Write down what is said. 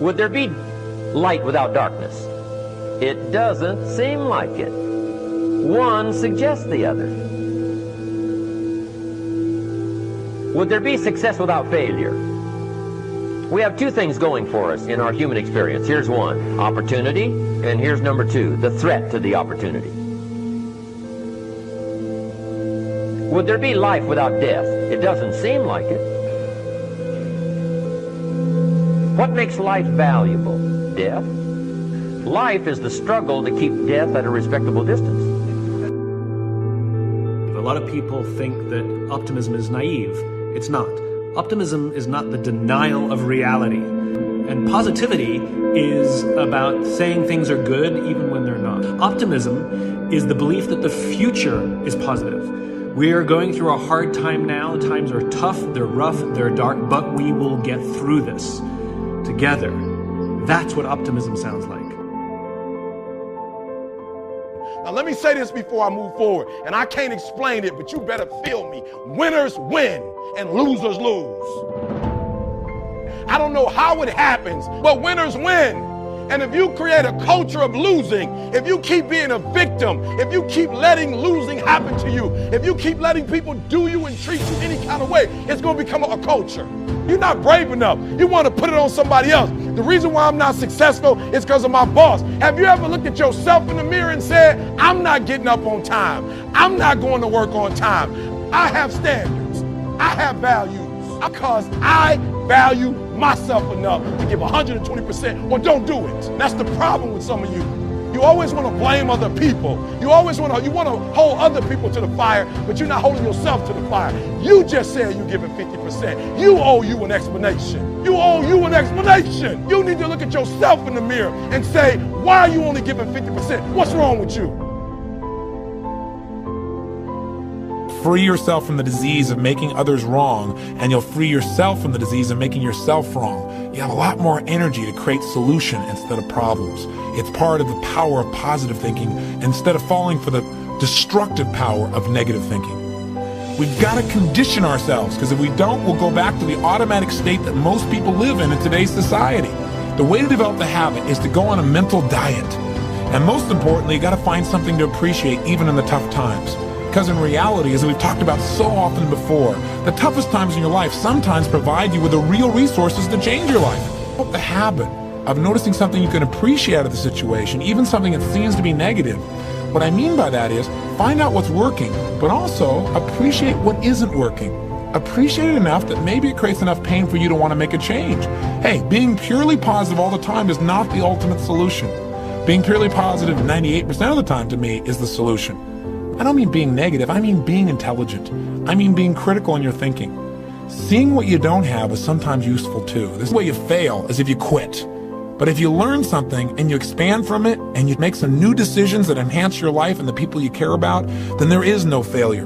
Would there be light without darkness? It doesn't seem like it. One suggests the other. Would there be success without failure? We have two things going for us in our human experience. Here's one, opportunity, and here's number two, the threat to the opportunity. Would there be life without death? It doesn't seem like it. What makes life valuable? Death? Life is the struggle to keep death at a respectable distance. A lot of people think that optimism is naive. It's not. Optimism is not the denial of reality. And positivity is about saying things are good even when they're not. Optimism is the belief that the future is positive. We are going through a hard time now. The times are tough, they're rough, they're dark, but we will get through this together. That's what optimism sounds like. Now let me say this before I move forward, and I can't explain it, but you better feel me. Winners win and losers lose. I don't know how it happens, but winners win. And if you create a culture of losing, if you keep being a victim, if you keep letting losing happen to you, if you keep letting people do you and treat you any kind of way, it's going to become a culture. You're not brave enough. You want to put it on somebody else. The reason why I'm not successful is because of my boss. Have you ever looked at yourself in the mirror and said, I'm not getting up on time. I'm not going to work on time. I have standards. I have values because I value myself enough to give 120% or don't do it. That's the problem with some of you. You always want to blame other people. You want to hold other people to the fire, but you're not holding yourself to the fire. You just said you're giving 50%. You owe you an explanation. You owe you an explanation. You need to look at yourself in the mirror and say, why are you only giving 50%? What's wrong with you? Free yourself from the disease of making others wrong, and you'll free yourself from the disease of making yourself wrong. You have a lot more energy to create solution instead of problems. It's part of the power of positive thinking instead of falling for the destructive power of negative thinking. We've got to condition ourselves, because if we don't, we'll go back to the automatic state that most people live in today's society. The way to develop the habit is to go on a mental diet. And most importantly, you got to find something to appreciate even in the tough times. Because in reality, as we've talked about so often before, the toughest times in your life sometimes provide you with the real resources to change your life. But the habit of noticing something you can appreciate out of the situation, even something that seems to be negative. What I mean by that is, find out what's working, but also appreciate what isn't working. Appreciate it enough that maybe it creates enough pain for you to want to make a change. Hey, being purely positive all the time is not the ultimate solution. Being purely positive 98% of the time to me is the solution. I don't mean being negative, I mean being intelligent. I mean being critical in your thinking. Seeing what you don't have is sometimes useful too. This is the way you fail, is if you quit. But if you learn something and you expand from it and you make some new decisions that enhance your life and the people you care about, then there is no failure.